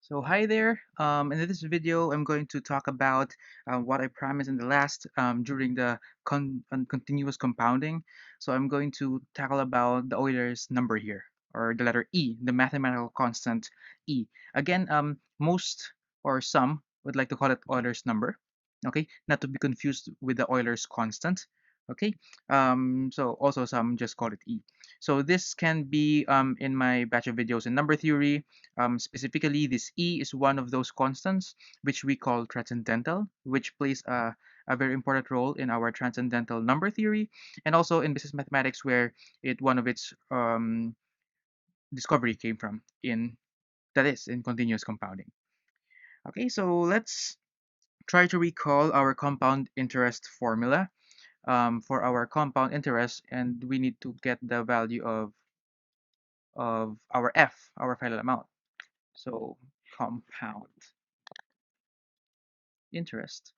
So hi there. In this video, I'm going to talk about what I promised in the last during the continuous compounding. So I'm going to tackle about the Euler's number here, or the letter E, the mathematical constant E. Again, most or some would like to call it Euler's number. Okay, not to be confused with the Euler's constant. Okay, so also some just call it E. So this can be in my batch of videos in number theory. Specifically, this E is one of those constants which we call transcendental, which plays a very important role in our transcendental number theory, and also in business mathematics, where one of its discovery came from that is in continuous compounding. Okay, so let's try to recall our compound interest formula for our compound interest, and we need to get the value of our F, our final amount. So compound interest.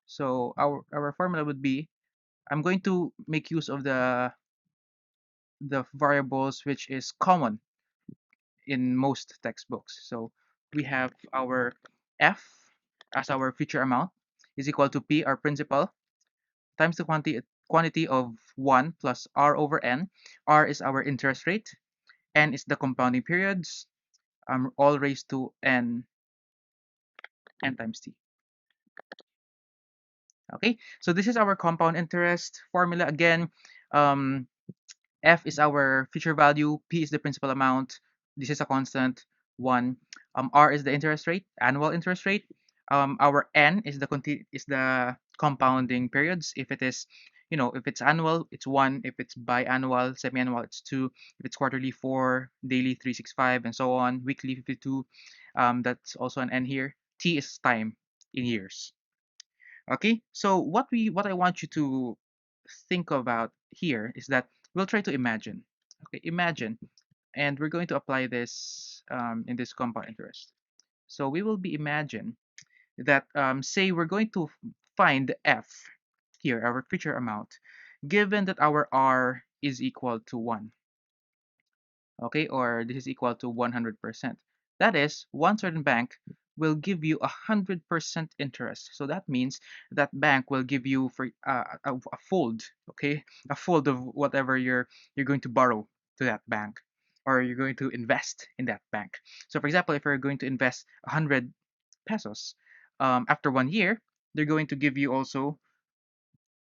So our formula would be, I'm going to make use of the variables which is common in most textbooks. So we have our F as our future amount is equal to P, our principal, times the quantity of 1 plus R over N. R is our interest rate. N is the compounding periods, all raised to n times t. Okay, so this is our compound interest formula. Again, um, F is our future value, P is the principal amount, this is a constant, 1. R is the interest rate, annual interest rate. Our N is the compounding periods. If it is, if it's annual, it's 1. If it's biannual, semi-annual, it's 2. If it's quarterly, 4. Daily, 365, and so on. Weekly, 52. That's also an N here. T is time in years. Okay, so what I want you to think about here is that we'll try to imagine. Okay, imagine, and we're going to apply this in this compound interest. So we will be imagine that say we're going to find the F here, our future amount, given that our R is equal to 1. Okay, or this is equal to 100%. That is, one certain bank will give you 100% interest. So that means that bank will give you for a fold, okay, a fold of whatever you're going to borrow to that bank, or you're going to invest in that bank. So for example, if you're going to invest 100 pesos, after 1 year, they're going to give you also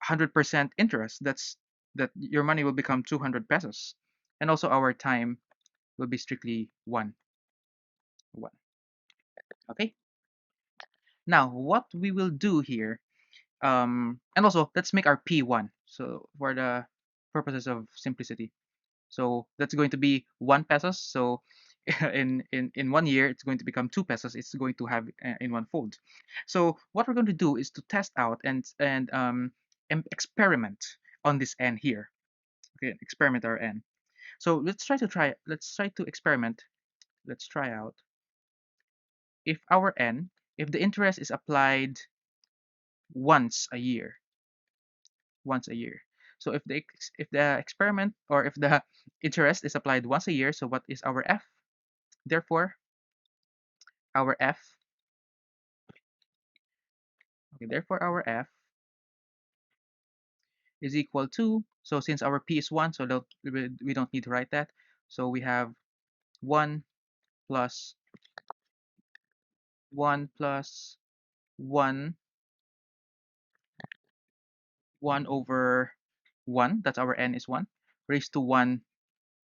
100% interest. That your money will become 200 pesos, and also our time will be strictly 1. Okay. Now, what we will do here, and also let's make our P 1. So for the purposes of simplicity, so that's going to be 1 pesos. So in 1 year, it's going to become 2 pesos. It's going to have in one fold. So what we're going to do is to test out and experiment on this n here. Okay, experiment our n. So let's try to experiment. Let's try out if our n, if the interest is applied once a year, once a year. So if the experiment, or if the interest is applied once a year, so what is our F? Therefore, our F, okay, therefore our F is equal to, so since our P is 1, so we don't need to write that. So we have 1 plus 1 plus 1, 1 over 1, that's our n is 1, raised to 1,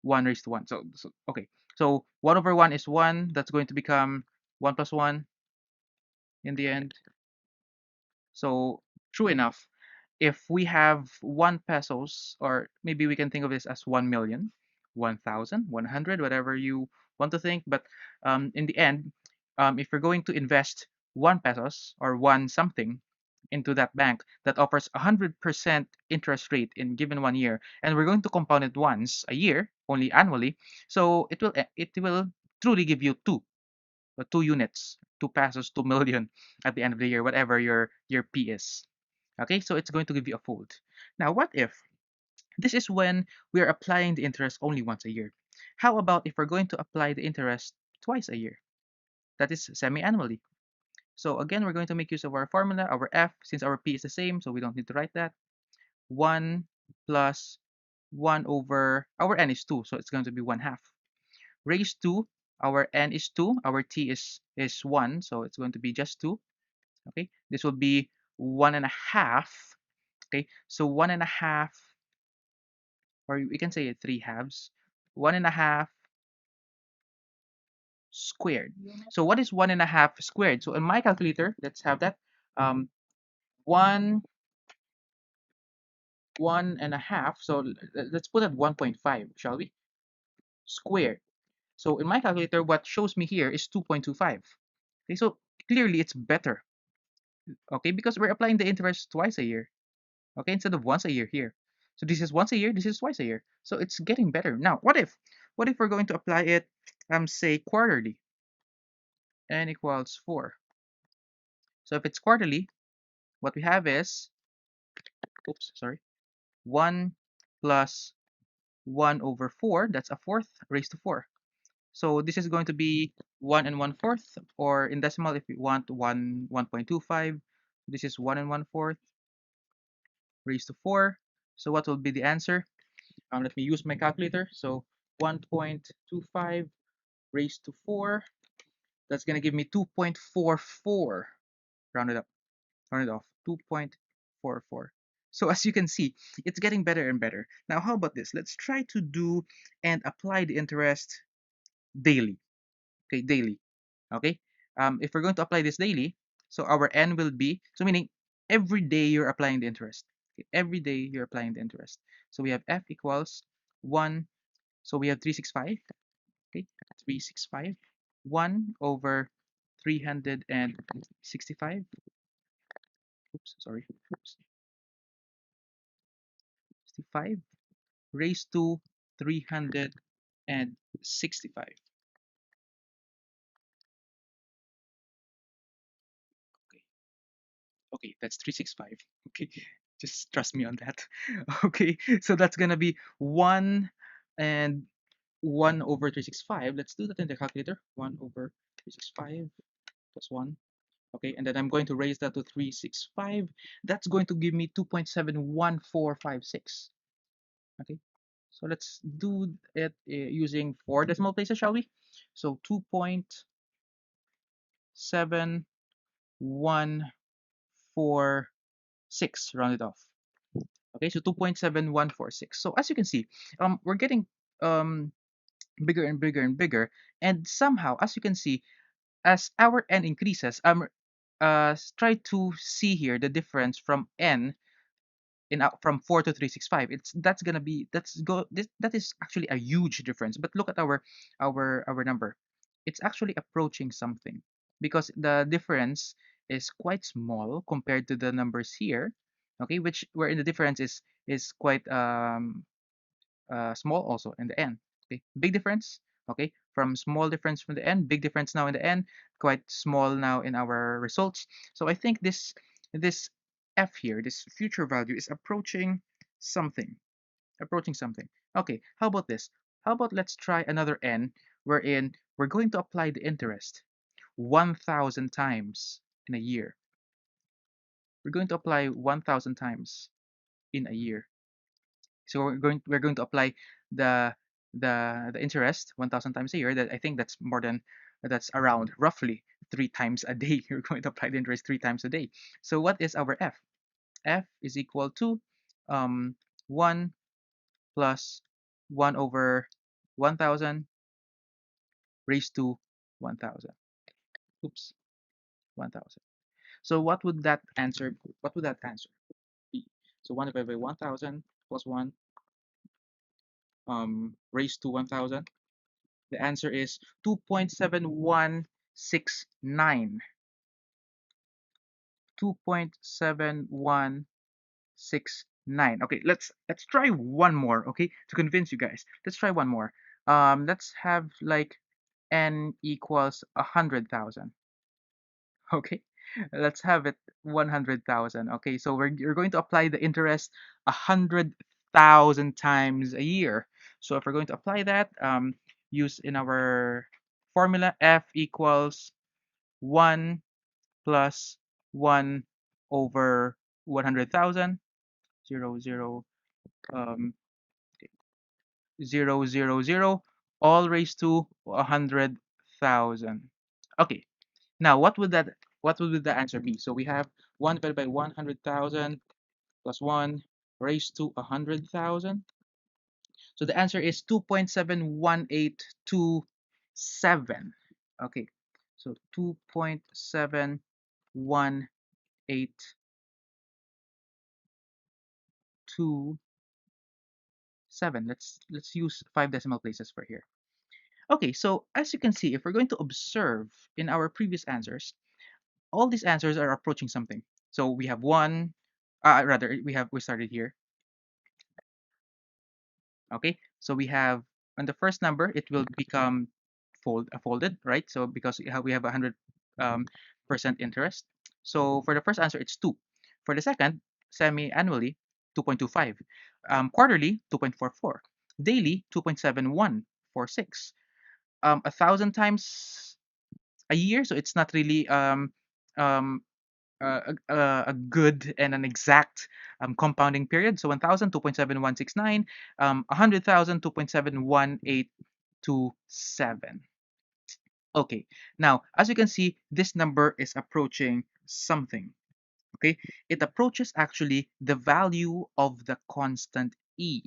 1 raised to 1. So okay, so 1 over 1 is 1. That's going to become 1 plus 1 in the end. So true enough, if we have 1 pesos, or maybe we can think of this as 1 million, 1,000, 100, whatever you want to think. But in the end, if you're going to invest 1 pesos or 1 something into that bank that offers 100% interest rate in given 1 year, and we're going to compound it once a year, only annually, so it will truly give you 2 units, 2 pesos, 2 million at the end of the year, whatever your P is. Okay, so it's going to give you a fold. Now, what if this is when we are applying the interest only once a year? How about if we're going to apply the interest twice a year. That is semi-annually. So again, we're going to make use of our formula, our f, since our p is the same, so we don't need to write that. 1 plus 1 over, our n is 2, so it's going to be 1/2. Raised to, our n is 2, our t is 1, so it's going to be just 2. Okay, this will be 1.5. Okay, so 1.5, or we can say 3/2. 1.5 squared. So what is 1.5 squared? So in my calculator, let's have that. Um, 1.5. So let's put it 1.5, shall we? Squared. So in my calculator, what shows me here is 2.25. Okay, so clearly it's better. Okay, because we're applying the interest twice a year. Okay, instead of once a year here. So this is once a year, this is twice a year. So it's getting better. Now, what if we're going to apply it, say quarterly? N equals 4. So if it's quarterly, what we have is, oops, sorry, 1 plus 1 over 4, that's a fourth raised to 4. So this is going to be 1 and 1/4, or in decimal, if we want 1.25, this is 1 and 1/4 raised to 4. So what will be the answer? Let me use my calculator. So 1.25 raised to 4, that's going to give me 2.44. Round it up, round it off, 2.44. So as you can see, it's getting better and better. Now, how about this? Let's try to do and apply the interest daily. Okay, daily. Okay. If we're going to apply this daily, so our n will be, so meaning every day you're applying the interest. Okay, every day you're applying the interest. So we have f equals 1. So we have 365. Okay, 365. 1 over 365. Oops, sorry. Oops. 65 raised to 365. Okay, okay, that's 365. Okay, just trust me on that. Okay, so that's gonna be 1 and 1 over 365. Let's do that in the calculator. 1 over 365 plus 1. Okay, and then I'm going to raise that to 365. That's going to give me 2.71456. Okay, so let's do it using 4 decimal places, shall we? So 2.71446 rounded off. Okay, so 2.7146. So as you can see, we're getting um bigger and bigger and bigger, and somehow, as you can see, as our n increases, try to see here the difference from n from 4 to 365. That's gonna be that is actually a huge difference. But look at our number. It's actually approaching something, because the difference is quite small compared to the numbers here. Okay, which wherein the difference is quite small also in the end. Okay, big difference. Okay, from small difference from the end, big difference now in the end, quite small now in our results. So I think this f here, this future value, is approaching something. Approaching something. Okay, how about this? How about let's try another n wherein we're going to apply the interest 1,000 times in a year. We're going to apply 1,000 times in a year. So we're going to apply the the interest 1,000 times a year. That I think that's around roughly 3 times a day. You're going to apply the interest 3 times a day. So what is our f? F is equal to 1 plus 1 over 1,000 raised to 1,000. Oops, 1,000. So what would that answer be? So 1 divided by 1,000 plus 1 raised to 1,000. The answer is 2.7169. 2.7169. Okay, let's try one more, okay, to convince you guys. Let's try one more. Let's have like n equals 100,000. Okay, let's have it 100,000. Okay, so you're going to apply the interest 100,000 times a year. So if we're going to apply that, use in our formula F equals 1 plus 1 over 100,000, 0, 0, um, 0, 0, 0, all raised to 100,000. Okay, now what would the answer be? So we have 1 divided by 100,000 plus 1 raised to 100,000. So the answer is 2.71827. Okay, so 2.71827. Let's use 5 decimal places for here. Okay, so as you can see, if we're going to observe in our previous answers, all these answers are approaching something. So we have one, rather we started here. Okay, so we have on the first number it will become folded, right? So because we have 100 percent interest. So for the first answer it's 2. For the second, semi-annually 2.25, quarterly 2.44, daily 2.7146, 1,000 times a year. So it's not really um, a good and an exact compounding period. So 1,000, 2.7169, 100,000, 2.71827. Okay, now as you can see, this number is approaching something. Okay, it approaches actually the value of the constant E.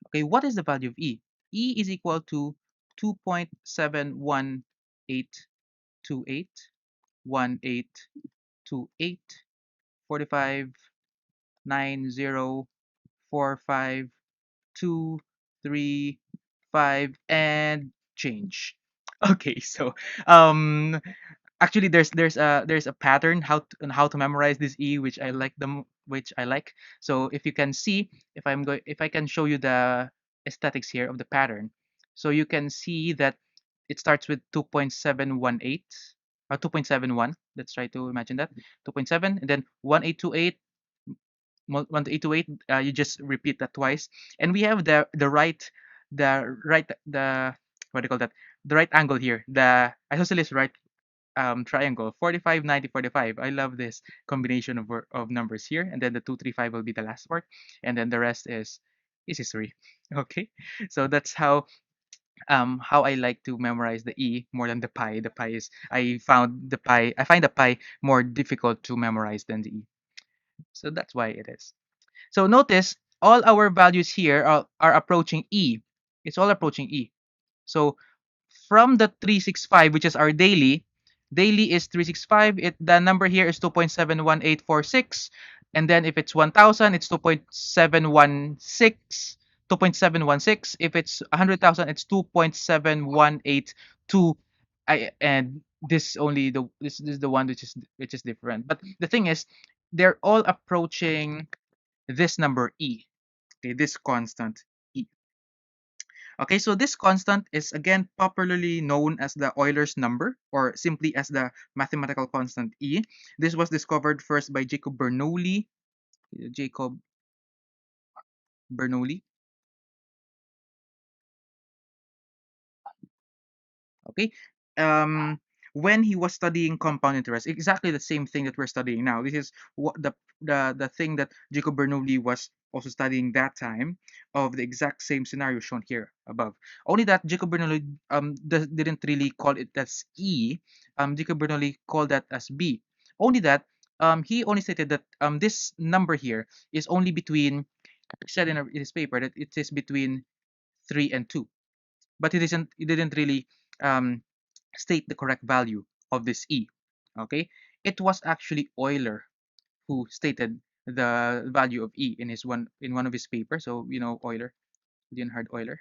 Okay, what is the value of E? E is equal to 2.71828182845 904523 and change. Okay, so um actually there's a pattern on how to memorize this E, which I like which I like. So if you can see, if I can show you the aesthetics here of the pattern, so you can see that it starts with 2.718 or 2.71. Let's try to imagine that 2.7 and then 1828 1828. You just repeat that twice, and we have the what do you call that, the right angle here, the isosceles right triangle, 45 90 45. I love this combination of numbers here, and then the 235 will be the last part, and then the rest is history. Okay, so that's how I like to memorize the E more than the pi. The pi is I find the pi more difficult to memorize than the E. So that's why it is. So notice all our values here are approaching E. It's all approaching E. So from the 365, which is our daily is 365. The number here is 2.71846. And then if it's 1,000, it's 2.716. 2.716. If it's 100,000, it's 2.7182. And this is the one which is different. But the thing is, they're all approaching this number E. Okay, this constant E. Okay, so this constant is again popularly known as the Euler's number, or simply as the mathematical constant E. This was discovered first by Jacob Bernoulli. Jacob Bernoulli. Okay. Um, when he was studying compound interest, exactly the same thing that we're studying now. This is what the thing that Jacob Bernoulli was also studying that time, of the exact same scenario shown here above. Only that Jacob Bernoulli didn't really call it as E. Jacob Bernoulli called that as B. Only that he only stated that this number here is only between, he said in his paper that it is between 3 and 2, but it didn't really um, state the correct value of this E. Okay, it was actually Euler who stated the value of E in one of his papers. So Euler, Leonhard Euler,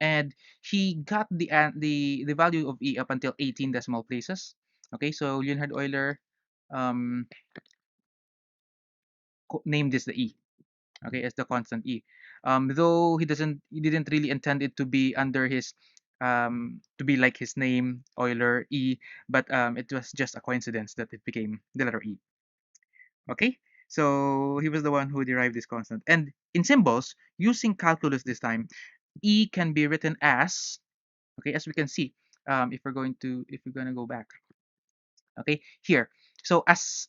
and he got the value of E up until 18 decimal places. Okay, so Leonhard Euler um, named this the E. Okay, as the constant E. Though he didn't really intend it to be under his to be like his name Euler E, but it was just a coincidence that it became the letter E. Okay, So he was the one who derived this constant. And in symbols, using calculus this time, E can be written as, okay, as we can see, if we're going to go back, okay, here. So as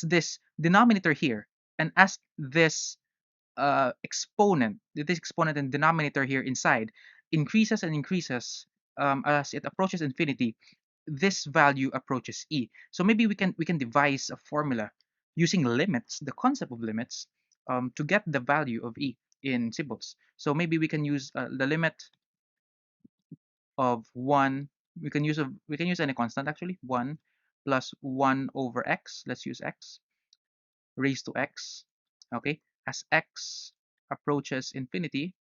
this denominator here, and as this this exponent and denominator here inside increases and increases, as it approaches infinity, this value approaches E. So maybe we can devise a formula using limits, the concept of limits, to get the value of E in symbols. So maybe we can use the limit of 1. We can use any constant, actually. 1 plus 1 over x. Let's use x raised to x. Okay, as x approaches infinity,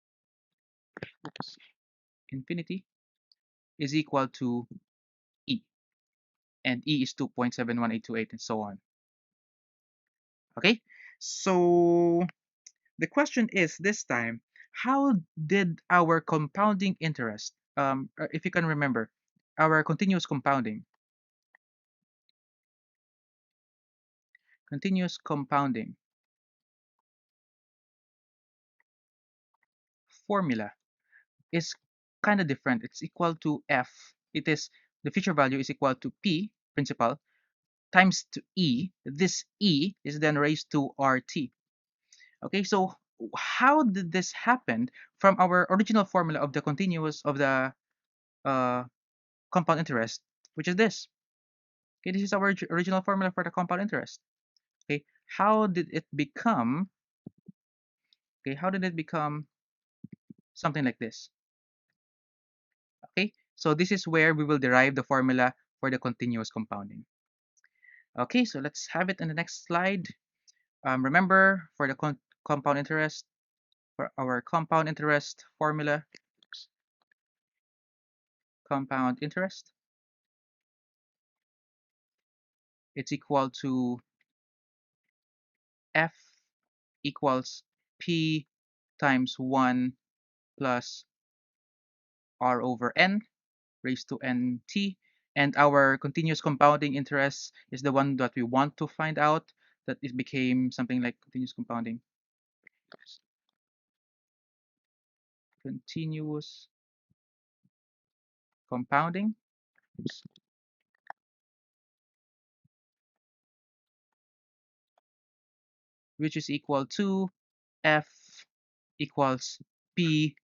infinity is equal to E, and E is 2.71828, and so on. Okay, so the question is this time, how did our compounding interest, if you can remember, our continuous compounding formula is kind of different. It's equal to F. It is the feature value is equal to P, principal, times to E. This E is then raised to RT. Okay, so how did this happen from our original formula of the continuous of the uh, compound interest, which is this? Okay, this is our original formula for the compound interest. Okay, how did it become? Okay, how did it become something like this? Okay, so this is where we will derive the formula for the continuous compounding. Okay, so let's have it in the next slide. Remember, for the compound interest, for our compound interest formula, compound interest, it's equal to F equals P times 1 plus R over N raised to NT. And our continuous compounding interest is the one that we want to find out, that it became something like continuous compounding. Continuous compounding, which is equal to F equals P,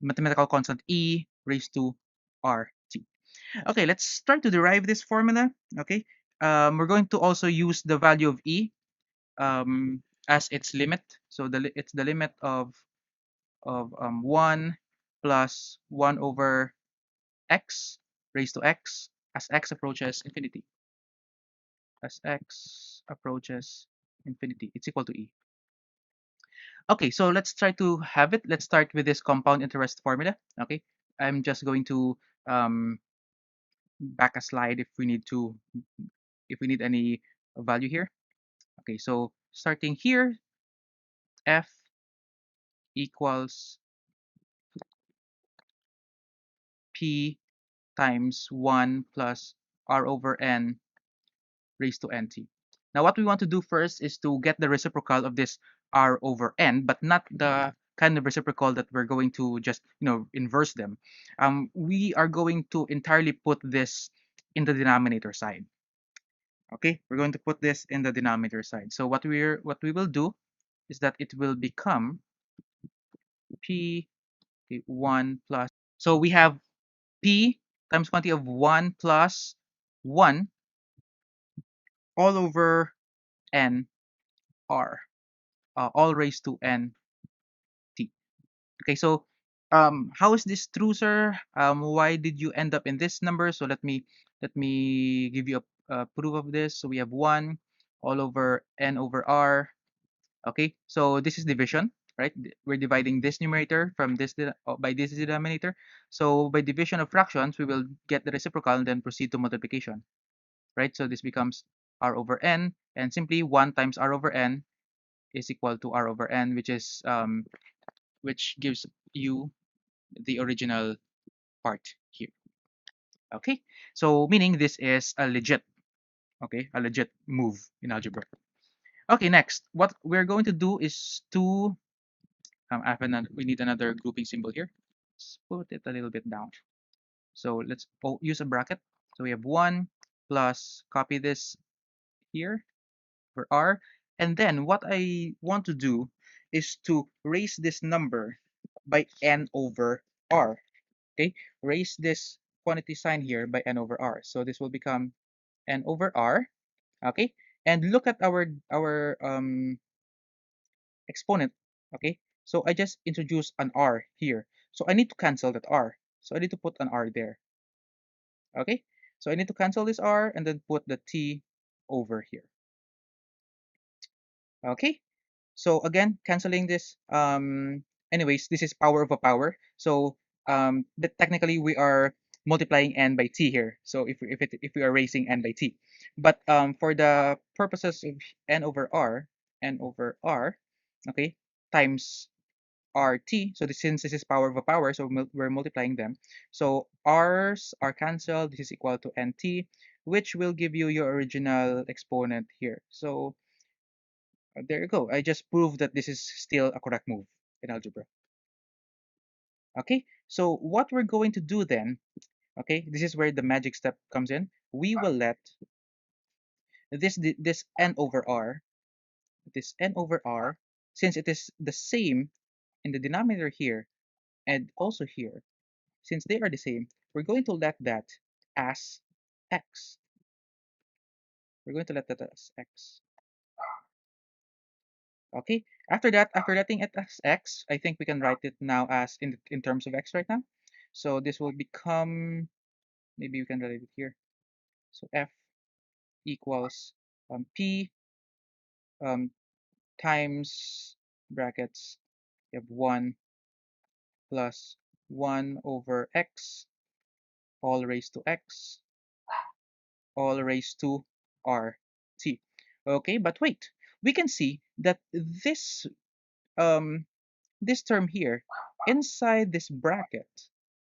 mathematical constant E raised to RT. Okay, let's try to derive this formula. Okay, we're going to also use the value of E as its limit. So it's the limit of 1 plus 1 over x raised to x as x approaches infinity. As x approaches infinity, it's equal to E. Okay, so let's try to have it. Let's start with this compound interest formula. Okay, I'm just going to um, back a slide if we need any value here. Okay, so starting here, F equals P times 1 plus R over N raised to NT. Now, what we want to do first is to get the reciprocal of this R over N, but not the kind of reciprocal that we're going to just, inverse them. We are going to entirely put this in the denominator side. Okay, we're going to put this in the denominator side. So what we will do is that it will become P, okay, 1 plus. So we have P times quantity of 1 plus 1 all over N R, all raised to N T. Okay, so how is this true, sir? Why did you end up in this number? So let me give you a proof of this. So we have 1 all over N over R. Okay, so this is division, right? We're dividing this numerator from this by this denominator. So by division of fractions, we will get the reciprocal and then proceed to multiplication, right? So this becomes R over N, and simply 1 times R over N is equal to R over N, which gives you the original part here. Okay, so meaning this is a legit, okay, a legit move in algebra. Okay, next, what we're going to do is to we need another grouping symbol here. Let's put it a little bit down. So let's use a bracket. So we have 1 plus, copy this here for r. And then what I want to do is to raise this number by n over r. Okay, raise this quantity sign here by n over r. So this will become n over r. Okay, and look at our exponent. Okay, so I just introduced an r here. So I need to cancel that r. So I need to put an r there. Okay, so I need to cancel this r and then put the t over here. Okay, so again, canceling this. Anyways, this is power of a power. So but technically we are multiplying n by t here. So if we are raising n by t, but for the purposes of n over r, okay, times rt. So since this is power of a power, so we're multiplying them. So r's are cancelled. This is equal to nt, which will give you your original exponent here. So there you go. I just proved that this is still a correct move in algebra. Okay, so what we're going to do then, okay, this is where the magic step comes in. We will let this n over r, since it is the same in the denominator here and also here, since they are the same, we're going to let that as x. We're going to let that as x. Okay, after that, after letting it as x, I think we can write it now as in terms of x right now. So this will become, maybe you can write it here. So f equals p um, times brackets, you have 1 plus 1 over x all raised to x all raised to rt. Okay, but wait, we can see that um, this term here inside this bracket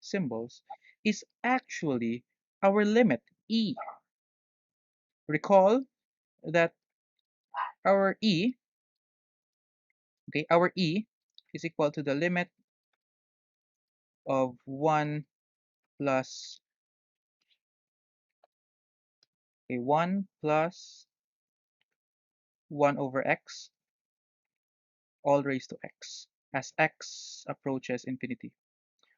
symbols is actually our limit e. Recall that our e, okay, our e is equal to the limit of 1 plus 1 plus 1 over x all raised to x as x approaches infinity.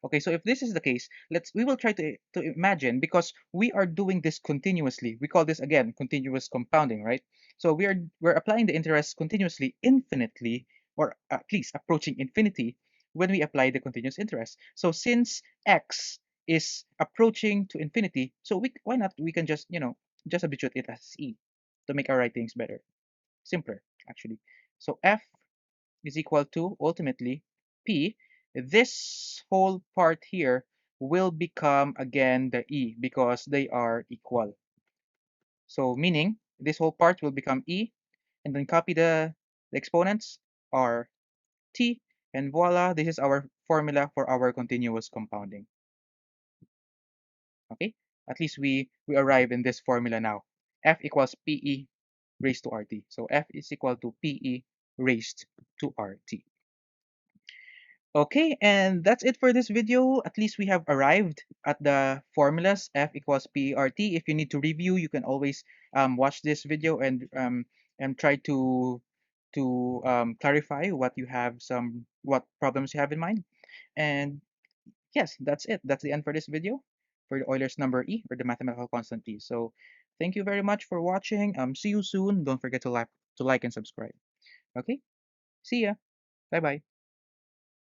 Okay, so if this is the case, we will try to imagine, because we are doing this continuously. We call this again continuous compounding, right? So we're applying the interest continuously, infinitely, or at least approaching infinity when we apply the continuous interest. So since x is approaching to infinity, so why not we can just just habituate it as e to make our writings better, simpler actually. So f is equal to ultimately p. This whole part here will become again the e because they are equal. So meaning this whole part will become e, and then copy the exponents are t, and voila, this is our formula for our continuous compounding. Okay, at least we arrive in this formula now. F equals pe raised to rt. So f is equal to pe raised to rt. Okay, and that's it for this video. At least we have arrived at the formulas. F equals PERT. If you need to review, you can always watch this video and try to clarify what problems you have in mind. And yes, that's it. That's the end for this video for the Euler's number E, or the mathematical constant P. So thank you very much for watching. See you soon. Don't forget to like and subscribe. Okay, see ya. Bye bye.